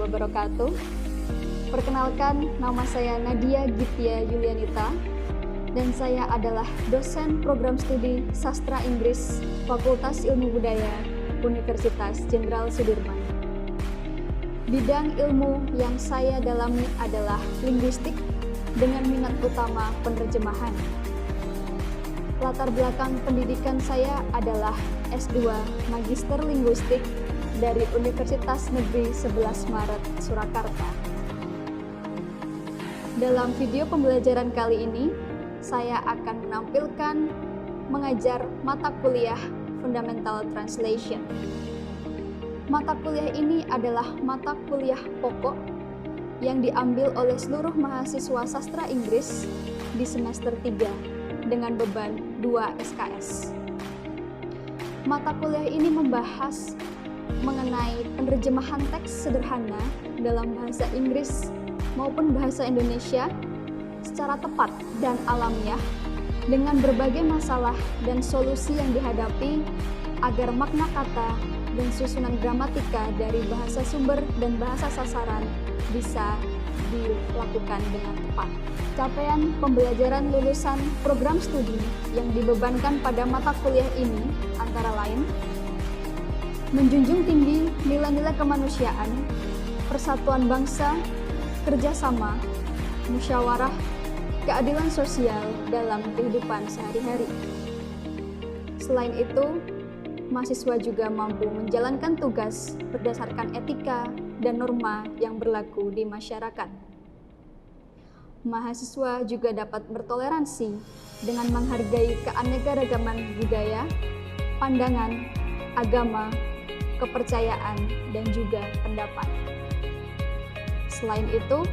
wabarakatuh. Perkenalkan, nama saya Nadia Gitya Yulianita dan saya adalah dosen program studi Sastra Inggris Fakultas Ilmu Budaya Universitas Jenderal Sudirman. Bidang ilmu yang saya dalami adalah linguistik dengan minat utama penerjemahan. Latar belakang pendidikan saya adalah S2 Magister Linguistik dari Universitas Negeri 11 Maret, Surakarta. Dalam video pembelajaran kali ini, saya akan menampilkan mengajar mata kuliah Fundamental Translation. Mata kuliah ini adalah mata kuliah pokok yang diambil oleh seluruh mahasiswa sastra Inggris di semester 3 dengan beban 2 SKS. Mata kuliah ini membahas mengenai penerjemahan teks sederhana dalam bahasa Inggris maupun bahasa Indonesia secara tepat dan alamiah dengan berbagai masalah dan solusi yang dihadapi agar makna kata dan susunan gramatika dari bahasa sumber dan bahasa sasaran bisa dilakukan dengan tepat. Capaian pembelajaran lulusan program studi yang dibebankan pada mata kuliah ini antara lain menjunjung tinggi nilai-nilai kemanusiaan, persatuan bangsa, kerjasama, musyawarah, keadilan sosial dalam kehidupan sehari-hari. Selain itu, mahasiswa juga mampu menjalankan tugas berdasarkan etika dan norma yang berlaku di masyarakat. Mahasiswa juga dapat bertoleransi dengan menghargai keanekaragaman budaya, pandangan, agama, kepercayaan, dan juga pendapat. Selain itu,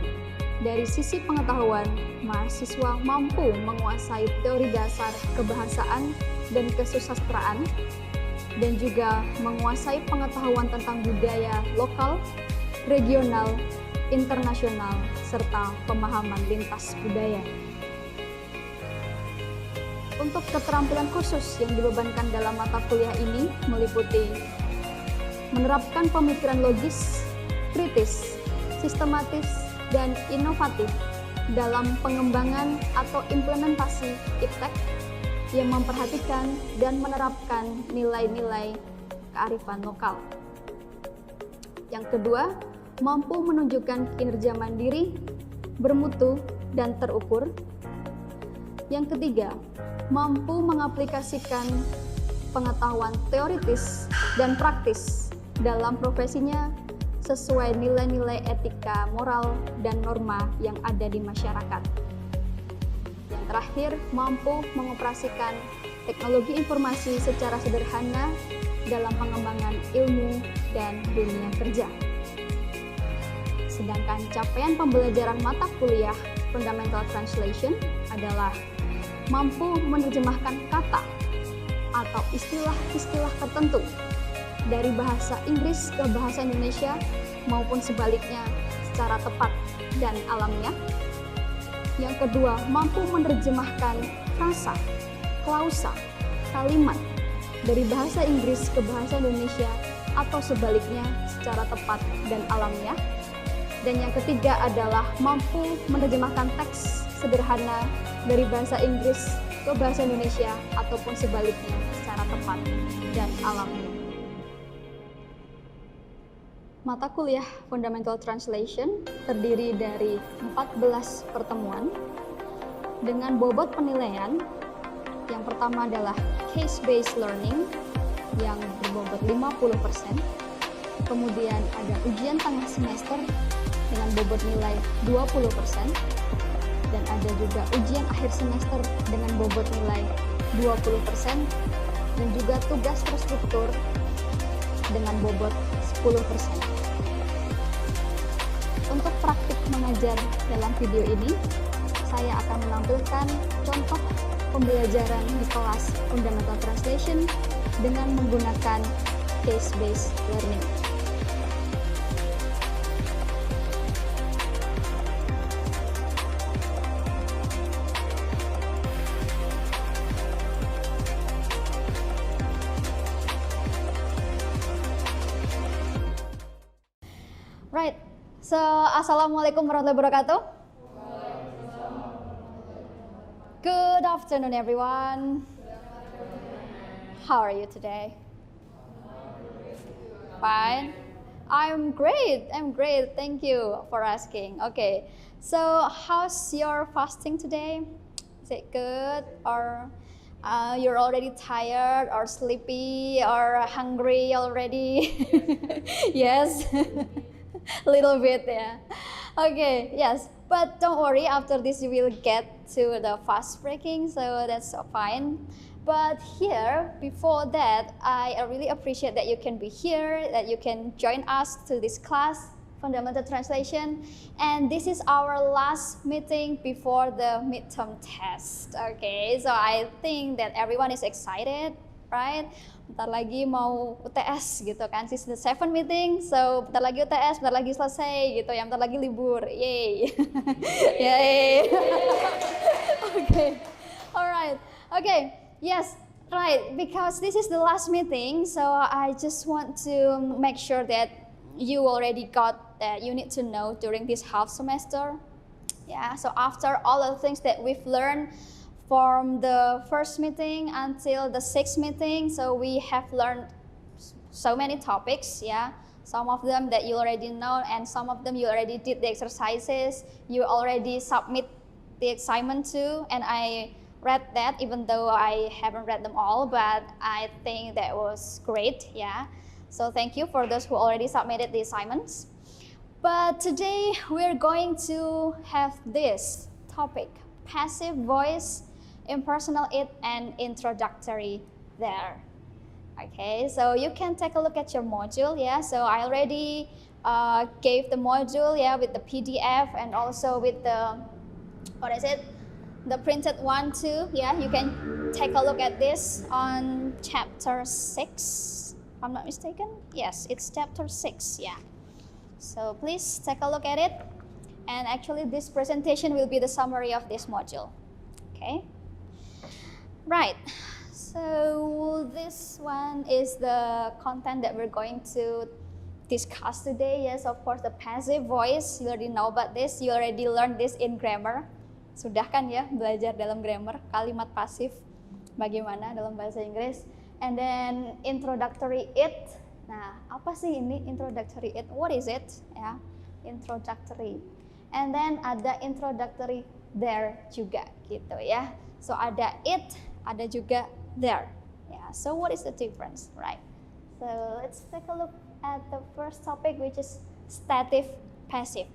dari sisi pengetahuan, mahasiswa mampu menguasai teori dasar kebahasaan dan kesusastraan, dan juga menguasai pengetahuan tentang budaya lokal, regional, internasional, serta pemahaman lintas budaya. Untuk keterampilan khusus yang dibebankan dalam mata kuliah ini meliputi menerapkan pemikiran logis, kritis, sistematis, dan inovatif dalam pengembangan atau implementasi iptek yang memperhatikan dan menerapkan nilai-nilai kearifan lokal. Yang kedua, mampu menunjukkan kinerja mandiri, bermutu, dan terukur. Yang ketiga, mampu mengaplikasikan pengetahuan teoritis dan praktis dalam profesinya sesuai nilai-nilai etika, moral, dan norma yang ada di masyarakat. Yang terakhir, mampu mengoperasikan teknologi informasi secara sederhana dalam pengembangan ilmu dan dunia kerja. Sedangkan capaian pembelajaran mata kuliah Fundamental Translation adalah mampu menerjemahkan kata atau istilah-istilah tertentu dari bahasa Inggris ke bahasa Indonesia maupun sebaliknya secara tepat dan alamiah. Yang kedua, mampu menerjemahkan frasa, klausa, kalimat dari bahasa Inggris ke bahasa Indonesia atau sebaliknya secara tepat dan alamiah. Dan yang ketiga adalah mampu menerjemahkan teks sederhana dari bahasa Inggris ke bahasa Indonesia ataupun sebaliknya secara tepat dan alamiah. Mata kuliah Fundamental Translation terdiri dari 14 pertemuan dengan bobot penilaian. Yang pertama adalah case-based learning yang berbobot 50%. Kemudian ada ujian tengah semester dengan bobot nilai 20%. Dan ada juga ujian akhir semester dengan bobot nilai 20%. Dan juga tugas terstruktur dengan bobot 10%. Untuk praktik mengajar dalam video ini, saya akan menampilkan contoh pembelajaran di kelas Fundamental Translation dengan menggunakan case-based learning. Right, So, Assalamualaikum warahmatullahi wabarakatuh. Good afternoon, everyone. How are you today? Fine. I'm great. Thank you for asking. Okay. So, how's your fasting today? Is it good, or you're already tired or sleepy or hungry already? Yes. A little bit, yeah. Okay, yes. But don't worry, after this you will get to the fast breaking, so that's fine. But here, before that, I really appreciate that you can be here, that you can join us to this class, Fundamental Translation. And this is our last meeting before the midterm test. Okay, so I think that everyone is excited, right? Bentar lagi mau UTS gitu kan, this is the 7th meeting, so bentar lagi UTS, bentar lagi selesai gitu ya, bentar lagi libur, yay. Yay. Okay, alright, okay, yes, right, because this is the last meeting, so I just want to make sure that you already got that you need to know during this half semester. Yeah, so after all of the things that we've learned from the first meeting until the 6th meeting, so we have learned so many topics, yeah. Some of them that you already know, and some of them you already did the exercises, you already submit the assignment too, and I read that even though I haven't read them all, but I think that was great, yeah. So thank you for those who already submitted the assignments. But today we're going to have this topic, passive voice, impersonal it, and introductory there. Okay, so you can take a look at your module, yeah. So I already gave the module, yeah, with the PDF and also with the, the printed one too, yeah. You can take a look at this on chapter 6, if I'm not mistaken. Yes, it's chapter 6, yeah. So please take a look at it. And actually this presentation will be the summary of this module, okay? Right, so this one is the content that we're going to discuss today. Yes, of course, the passive voice, you already know about this, you already learned this in grammar. Sudah kan ya belajar dalam grammar, kalimat pasif bagaimana dalam bahasa Inggris. And then introductory it. Nah, apa sih ini introductory it? What is it? Ya, introductory. And then ada introductory there juga gitu ya. So ada it, ada juga there. Yeah, so what is the difference, right? So let's take a look at the first topic, which is stative passive.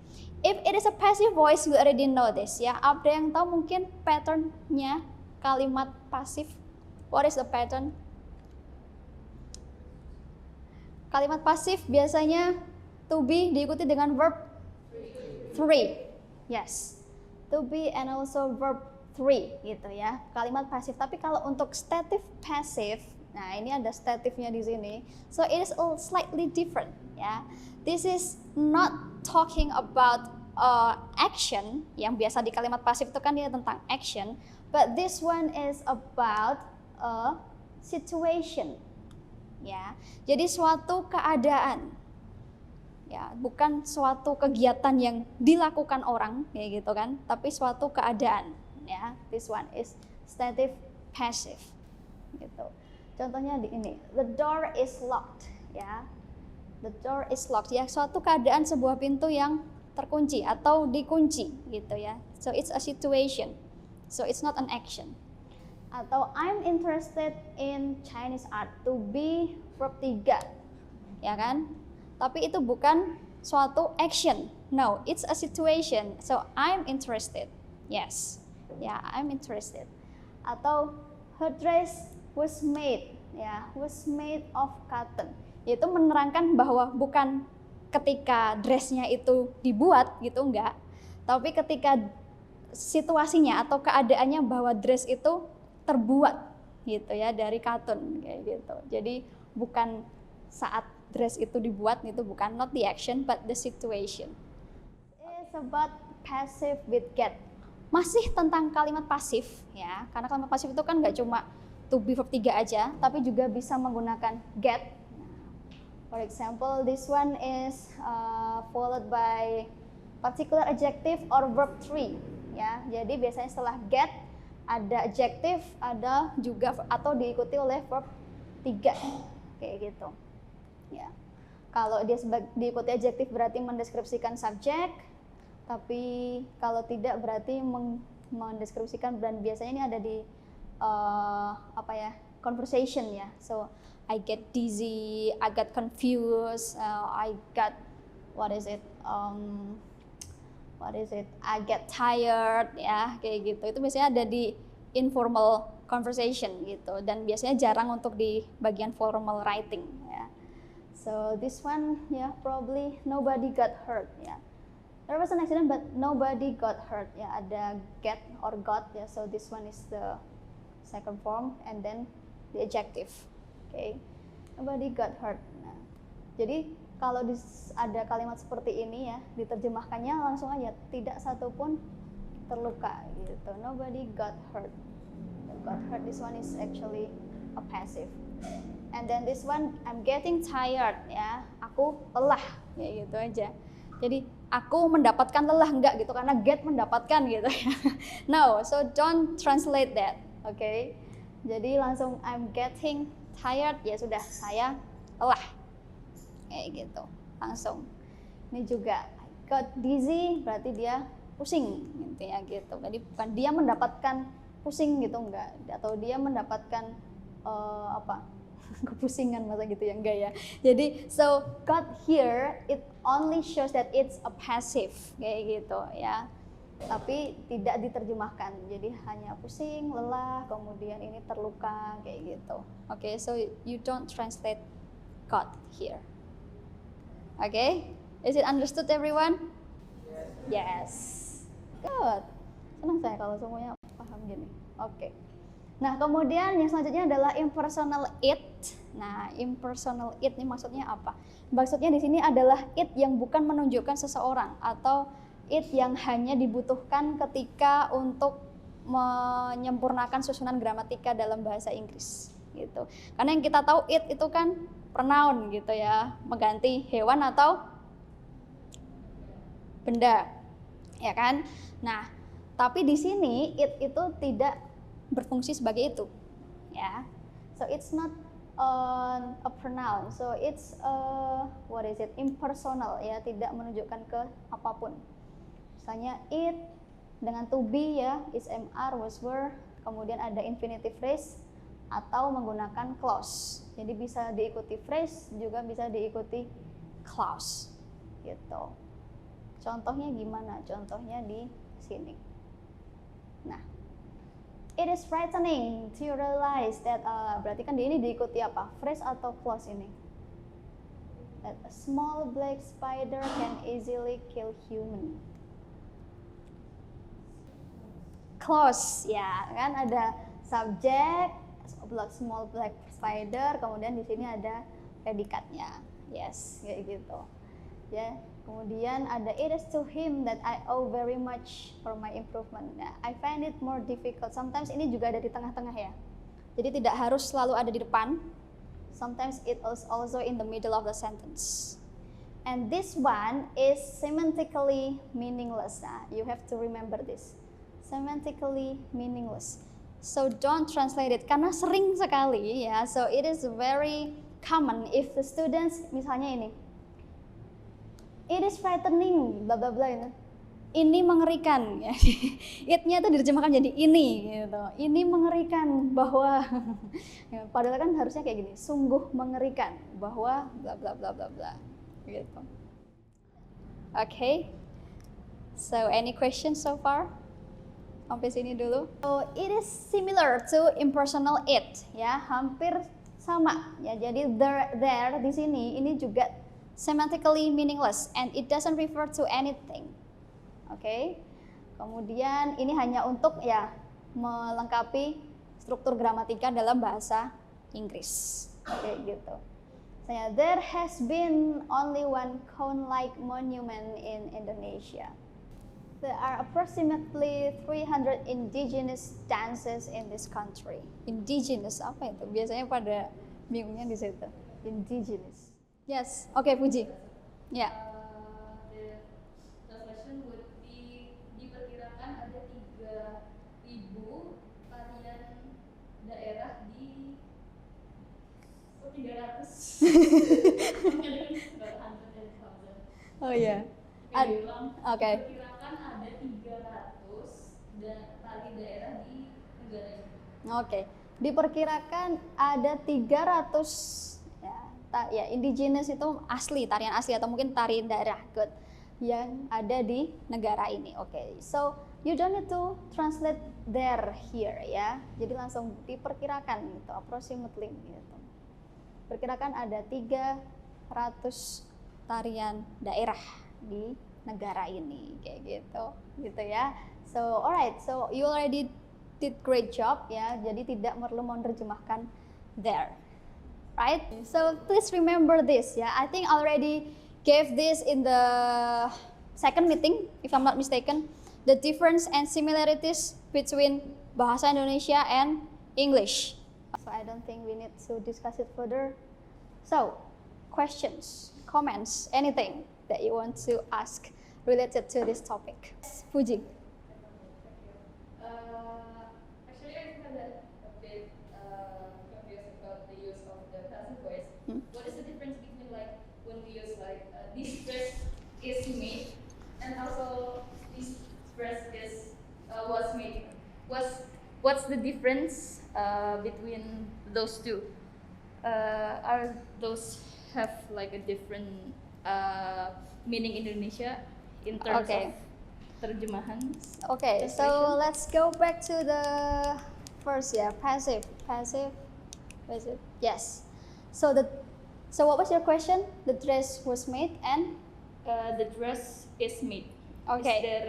If it is a passive voice, you already know this ya. Ada yang tahu mungkin patternnya kalimat pasif? What is the pattern? Kalimat pasif biasanya to be diikuti dengan verb 3. Yes, to be and also verb 3 gitu ya, kalimat pasif. Tapi kalau untuk stative passive, nah ini ada statifnya di sini. So it is all slightly different ya. This is not talking about action, yang biasa di kalimat pasif itu kan dia tentang action, but this one is about a situation. Ya, jadi suatu keadaan. Ya, bukan suatu kegiatan yang dilakukan orang kayak gitu kan, tapi suatu keadaan. Ya, this one is stative passive gitu. Contohnya di ini, the door is locked, ya. The door is locked, ya, suatu keadaan sebuah pintu yang terkunci atau dikunci gitu ya. So it's a situation. So it's not an action. Atau I'm interested in Chinese art, to be verb 3. Ya kan? Tapi itu bukan suatu action. No, it's a situation. So I'm interested. Yes. Ya, I'm interested. Atau her dress was made, ya, was made of cotton. Itu menerangkan bahwa bukan ketika dressnya itu dibuat gitu, enggak. Tapi ketika situasinya atau keadaannya bahwa dress itu terbuat gitu ya dari cotton kayak gitu. Jadi bukan saat dress itu dibuat, itu bukan, not the action but the situation. It's about passive with get. Masih tentang kalimat pasif ya, karena kalimat pasif itu kan nggak cuma to be verb 3 aja, tapi juga bisa menggunakan get. For example, this one is followed by particular adjective or verb 3 ya. Jadi biasanya setelah get ada adjective, ada juga atau diikuti oleh verb 3 kayak gitu. Ya. Kalau dia diikuti adjektif berarti mendeskripsikan subjek, tapi kalau tidak berarti mendeskripsikan, dan biasanya ini ada di conversation ya. So I get dizzy, I got confused, I got I get tired ya, kayak gitu. Itu biasanya ada di informal conversation gitu, dan biasanya jarang untuk di bagian formal writing ya. So this one probably nobody got hurt ya. There was an accident but nobody got hurt ya. Ada get or got ya. So this one is the second form and then the adjective. Okay, nobody got hurt. Nah, jadi kalau ada kalimat seperti ini ya, diterjemahkannya langsung aja, tidak satupun terluka gitu. Nobody got hurt. Got hurt. This one is actually a passive. And then this one, I'm getting tired ya. Aku lelah, ya gitu aja. Jadi aku mendapatkan lelah enggak gitu, karena get mendapatkan gitu ya. No, so don't translate that. Okay. Jadi langsung I'm getting tired, ya sudah, saya lelah. Kayak gitu, langsung. Ini juga got dizzy, berarti dia pusing gitu ya gitu. Jadi bukan dia mendapatkan pusing gitu, enggak, atau dia mendapatkan kepusingan, masa gitu ya, enggak ya. Jadi so got here it only shows that it's a passive kayak gitu ya. Tapi tidak diterjemahkan, jadi hanya pusing, lelah, kemudian ini terluka kayak gitu. Okay, so you don't translate got here. Okay, is it understood everyone? Yes. Good. Senang saya kalau semuanya paham gini. Okay. Nah, kemudian yang selanjutnya adalah impersonal it. Nah, impersonal it ini maksudnya apa? Maksudnya di sini adalah it yang bukan menunjukkan seseorang, atau it yang hanya dibutuhkan ketika untuk menyempurnakan susunan gramatika dalam bahasa Inggris gitu. Karena yang kita tahu it itu kan pronoun gitu ya, mengganti hewan atau benda. Ya kan? Nah, tapi di sini it itu tidak berfungsi sebagai itu. Ya. So it's not a pronoun. So it's impersonal ya, tidak menunjukkan ke apapun. Misalnya it dengan to be ya, is, mr, was, were, kemudian ada infinitive phrase atau menggunakan clause. Jadi bisa diikuti phrase, juga bisa diikuti clause gitu. Contohnya gimana? Contohnya di sini. Nah, it is frightening to realize that berarti kan di ini diikuti apa? Phrase atau clause ini? That a small black spider can easily kill human. Clause ya kan, ada subjek small black spider, kemudian di sini ada predikatnya. Yes, kayak gitu. Ya, kemudian ada it is to him that I owe very much for my improvement. Nah, I find it more difficult. Sometimes ini juga ada di tengah-tengah ya. Jadi tidak harus selalu ada di depan. Sometimes it is also in the middle of the sentence. And this one is semantically meaningless. Nah, you have to remember this. Semantically meaningless. So don't translate it, karena sering sekali ya. So it is very common if the students, misalnya ini, it is frightening, bla bla bla, ini mengerikan. It-nya itu diterjemahkan jadi ini, gitu. Ini mengerikan bahwa, padahal kan harusnya kayak gini, sungguh mengerikan bahwa bla bla bla bla bla, gitu. Okay. So any questions so far? Sampai sini dulu. So it is similar to impersonal it, ya, hampir sama. Ya, jadi there di sini ini juga semantically meaningless and it doesn't refer to anything. Oke. Kemudian ini hanya untuk ya melengkapi struktur gramatika dalam bahasa Inggris. Kayak gitu. Misalnya, there has been only one cone-like monument in Indonesia. There are approximately 300 indigenous dances in this country. Indigenous apa itu? Biasanya pada bingungnya di situ. Indigenous. Yes. Okay, Puji. Yeah. The translation would be diperkirakan ada 3.000 tarian daerah di 300. Oh ya. Oke. Diperkirakan ada 300 tari daerah di negara ini. Oke. Diperkirakan ada 300 ya, indigenous itu asli, tarian asli atau mungkin tarian daerah, good, yang ada di negara ini. Oke. So, you don't need to translate there here ya. Jadi langsung diperkirakan gitu, approximately gitu. Perkirakan ada 300 tarian daerah di negara ini kayak gitu ya. So alright, so you already did great job ya. Jadi tidak perlu menerjemahkan there, right? So please remember this ya. I think already gave this in the second meeting if I'm not mistaken, the difference and similarities between bahasa Indonesia and English. So I don't think we need to discuss it further. So, questions, comments, anything that you want to ask related to this topic. Puji. Actually, I kind of a bit confused about the use of the passive voice. What is the difference between like when we use like this dress is made and also this dress is was made? What's the difference between those two? Are those have like a different meaning in Indonesia in terms of terjemahan? Okay, so let's go back to the first, passive. Yes. So what was your question? The dress was made and the dress is made. Okay.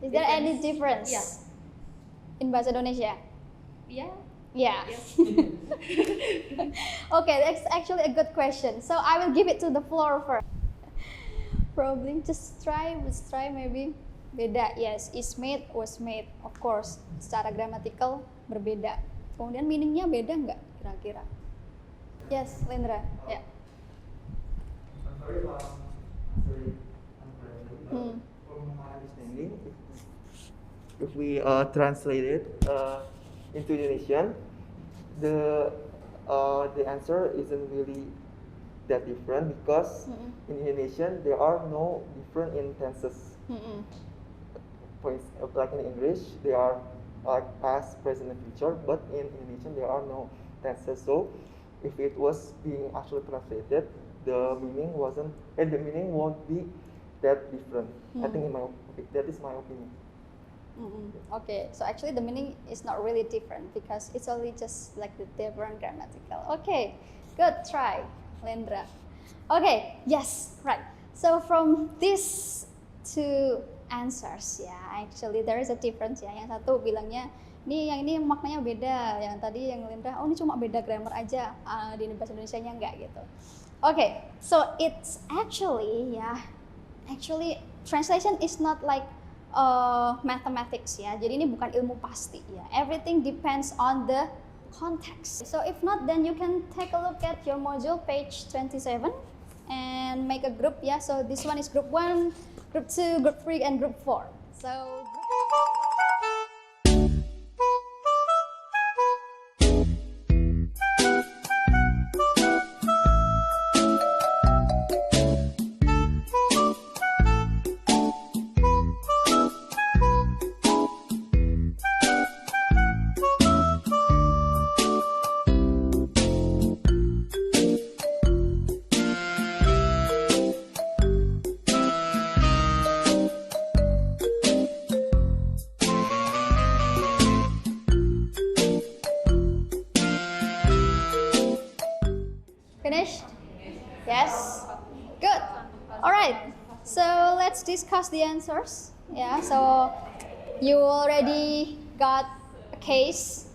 Is there any difference? Yeah. In bahasa Indonesia? Yeah. Yeah. Yes. Okay, that's actually a good question. So I will give it to the floor first. Probably just try maybe. Beda, yes. Is made, was made. Of course, secara grammatical berbeda. Kemudian meaningnya beda nggak kira-kira? Yes, Lendra. Ya. I'm sorry if I'm answering incorrectly, but from my understanding, if we translate it into Indonesian, the answer isn't really that different because in Indonesian there are no different in tenses. For like in English, they are like past, present, and future, but in Indonesian there are no tenses. So if it was being actually translated, the meaning won't be that different. I think that is my opinion. Okay, so actually the meaning is not really different because it's only just like the different grammatical. Okay, good try, Lendra. Okay, yes, right. So from these two answers, actually there is a difference ya. Yang satu bilangnya, yang ini maknanya beda. Yang tadi yang Lendra, ini cuma beda grammar aja, di bahasa Indonesianya enggak gitu. Okay, so it's actually translation is not like mathematics ya. Jadi ini bukan ilmu pasti ya. Everything depends on the context. So if not, then you can take a look at your module page 27 and make a group ya. So this one is group 1, group 2, group 3, and group 4. So finished? Yes? Good. Alright, so let's discuss the answers. Yeah, so you already got a case,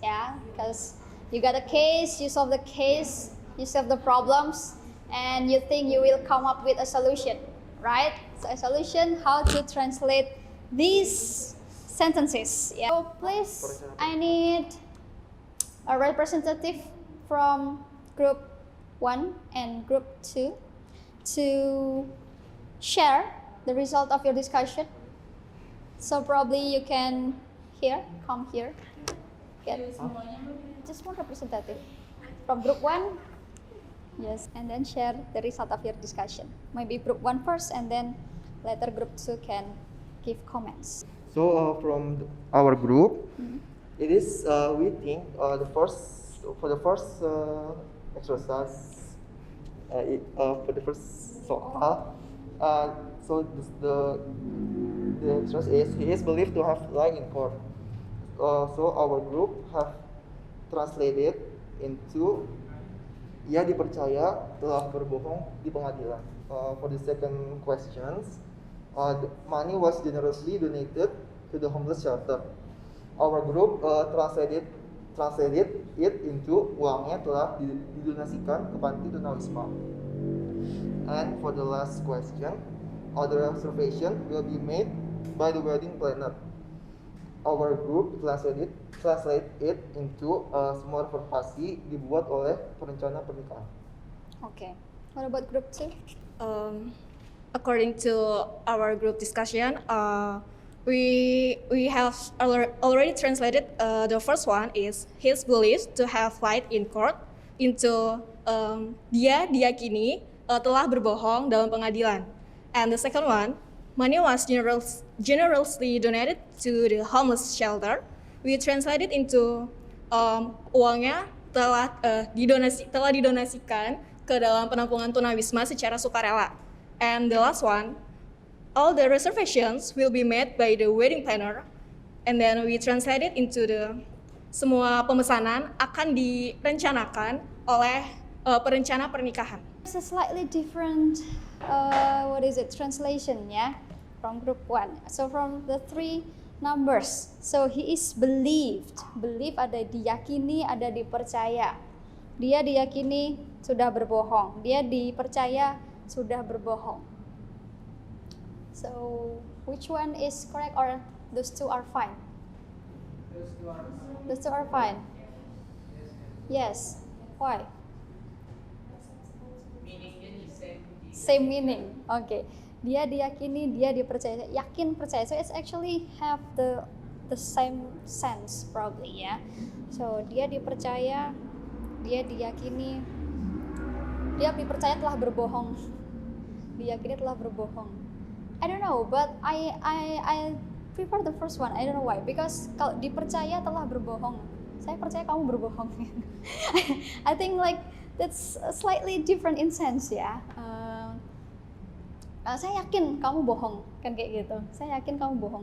because you got a case, you solve the case, you solve the problems, and you think you will come up with a solution, right? So a solution, how to translate these sentences. Yeah. So please, I need a representative from group 1 and Group 2 to share the result of your discussion. So probably you can come here, get just one representative from Group 1. Yes, and then share the result of your discussion. Maybe Group 1 first, and then later Group 2 can give comments. So from our group, it is we think for the first exercise, for the first soal, so the exercise is he is believed to have lied in court. So our group have translated into ia dipercaya telah berbohong di pengadilan. For the second questions, the money was generously donated to the homeless shelter. Our group translated it into uangnya telah didonasikan ke panti tunawisma. And for the last question, other reservation will be made by the wedding planner. Our group translate it into semua reservasi dibuat oleh perencana pernikahan. Okay. What about Group 2? According to our group discussion, we have already translated the first one is his believed to have lied in court into dia diyakini telah berbohong dalam pengadilan. And the second one, money was generously donated to the homeless shelter. We translated into uangnya telah didonasikan ke dalam penampungan tunawisma secara sukarela. And the last one, all the reservations will be made by the wedding planner. And then we translated into the semua pemesanan akan direncanakan oleh perencana pernikahan. It's a slightly different translation, yeah, from Group 1. So from the 3 numbers, so he is believed. Believe ada diyakini, ada dipercaya. Dia diyakini sudah berbohong. Dia dipercaya sudah berbohong. So which one is correct, or those two are fine? Those two are fine. Yes. Why? Same meaning. Okay. Dia diyakini, dia dipercaya. Yakin, percaya. So it's actually have the same sense probably, ya. So dia dipercaya, dia diyakini, dia dipercaya telah berbohong. Diyakini telah berbohong. I don't know, but I prefer the first one. I don't know why. Because kalau dipercaya telah berbohong, saya percaya kamu berbohong. I think like that's slightly different in sense, ya. Saya yakin kamu bohong, kan kayak gitu. Saya yakin kamu bohong.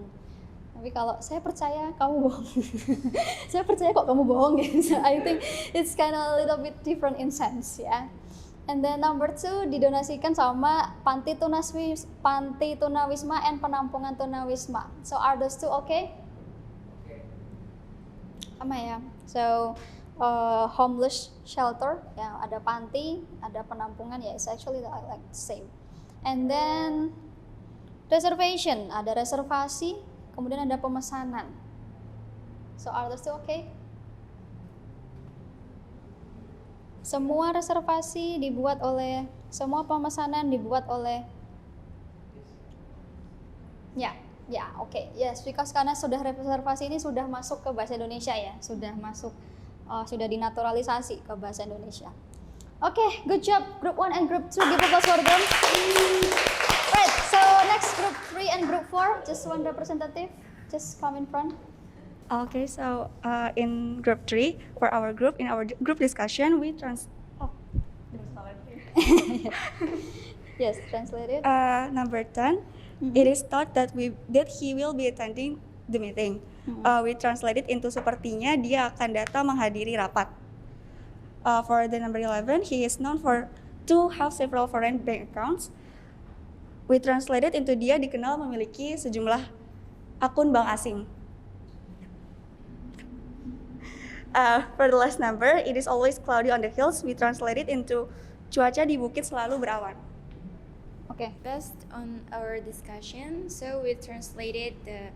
Tapi kalau saya percaya kamu bohong, saya percaya kok kamu bohong. Gitu. I think it's kind of a little bit different in sense, ya. And then number 2 didonasikan sama panti tunawisma and penampungan tunawisma. So are those two okay? Sama ya. So homeless shelter, ya, ada panti, ada penampungan, ya, it's actually like the same. And then reservation, ada reservasi, kemudian ada pemesanan. So are those two okay? Semua reservasi dibuat oleh, semua pemesanan dibuat oleh. Ya, oke. Yes, because karena sudah reservasi ini sudah masuk ke bahasa Indonesia, ya, sudah masuk, sudah dinaturalisasi ke bahasa Indonesia. Okay, good job Group 1 and Group 2. Give applause for them. Right, so next Group 3 and Group 4, just one representative, just come in front. Okay, so in Group 3, for our group, in our group discussion, we Yes, translated. Number 10, it is thought that he will be attending the meeting. We translated into sepertinya dia akan datang menghadiri rapat. For the number 11, he is known to have several foreign bank accounts. We translated into dia dikenal memiliki sejumlah akun bank asing. For the last number, it is always cloudy on the hills. We translate it into cuaca di bukit selalu berawan. Okay. Based on our discussion, so we translated the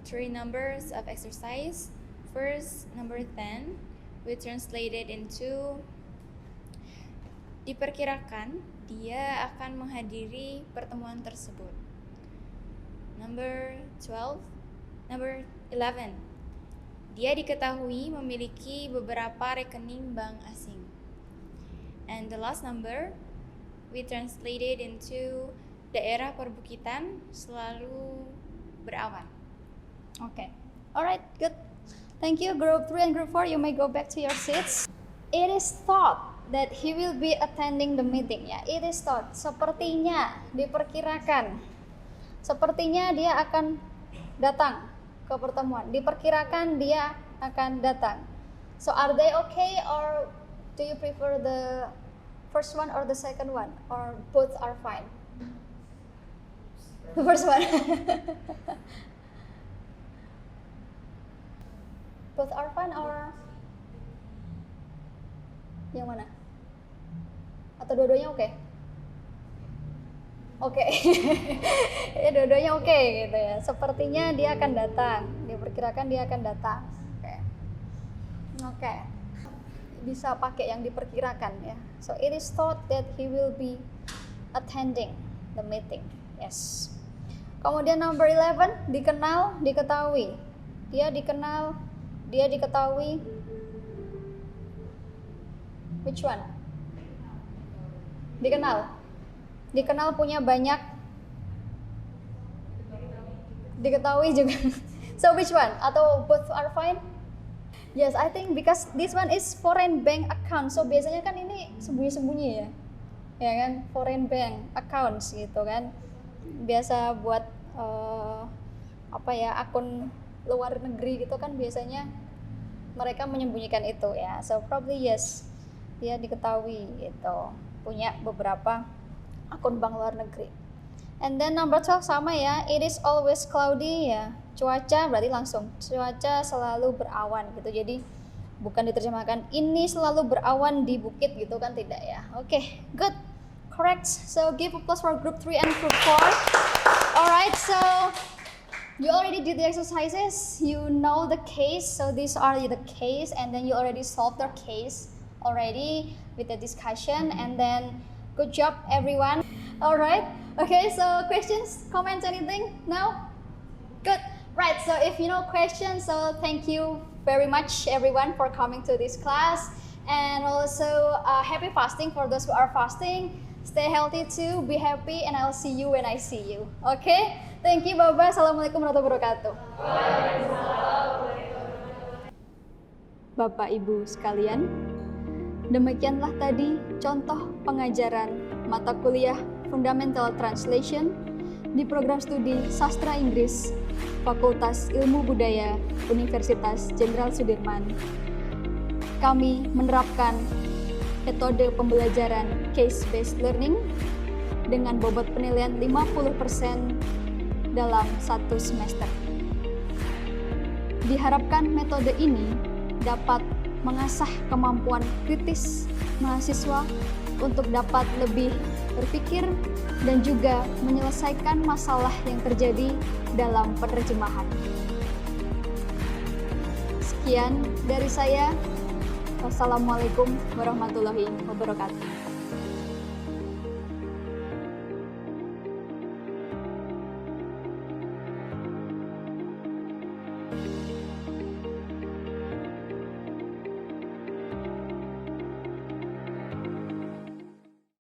3 numbers of exercise. First, number 10, we translated into Diperkirakan dia akan menghadiri pertemuan tersebut. Number 11. Dia diketahui memiliki beberapa rekening bank asing. And the last number, we translated into daerah perbukitan selalu berawan. Okay. Alright, good. Thank you, Group 3 and Group 4. You may go back to your seats. It is thought that he will be attending the meeting. Ya, it is thought. Sepertinya, diperkirakan. Sepertinya dia akan datang ke pertemuan. Diperkirakan dia akan datang. So are they okay, or do you prefer the first one or the second one, or both are fine? The first one. Both are fine or yang mana? Atau dua-duanya oke? Oke. Ya, dua-duanya oke gitu ya. Sepertinya dia akan datang. Diperkirakan dia akan datang. Oke. Bisa pakai yang diperkirakan ya. So it is thought that he will be attending the meeting. Yes. Kemudian number 11, dikenal, diketahui. Dia dikenal, dia diketahui. Which one? Dikenal. Dikenal punya banyak. Diketahui juga. So which one? Atau both are fine? Yes, I think because this one is foreign bank account. So biasanya kan ini sembunyi-sembunyi ya. Ya kan, foreign bank accounts gitu kan. Biasa buat akun luar negeri gitu kan, biasanya mereka menyembunyikan itu ya. So probably yes, dia diketahui gitu, punya beberapa akun bank luar negeri. And then number 12 sama ya, it is always cloudy ya. Cuaca berarti langsung cuaca selalu berawan gitu. Jadi bukan diterjemahkan ini selalu berawan di bukit gitu kan, tidak ya. Oke, good. Correct. So give applause for group 3 and group 4. Alright, so you already did the exercises, you know the case, so these are the case, and then you already solved the case already with the discussion, and then good job everyone. Alright, okay, so questions, comments, anything? No? Good. Right, so if you know questions, so thank you very much everyone for coming to this class, and also happy fasting for those who are fasting. Stay healthy too, be happy, and I'll see you when I see you. Okay? Thank you, Bapak. Assalamualaikum warahmatullahi wabarakatuh. Bapak Ibu sekalian, demikianlah tadi contoh pengajaran mata kuliah Fundamental Translation di program studi Sastra Inggris Fakultas Ilmu Budaya Universitas Jenderal Sudirman. Kami menerapkan metode pembelajaran case-based learning dengan bobot penilaian 50% dalam satu semester. Diharapkan metode ini dapat mengasah kemampuan kritis mahasiswa untuk dapat lebih berpikir dan juga menyelesaikan masalah yang terjadi dalam penerjemahan. Sekian dari saya. Wassalamualaikum warahmatullahi wabarakatuh.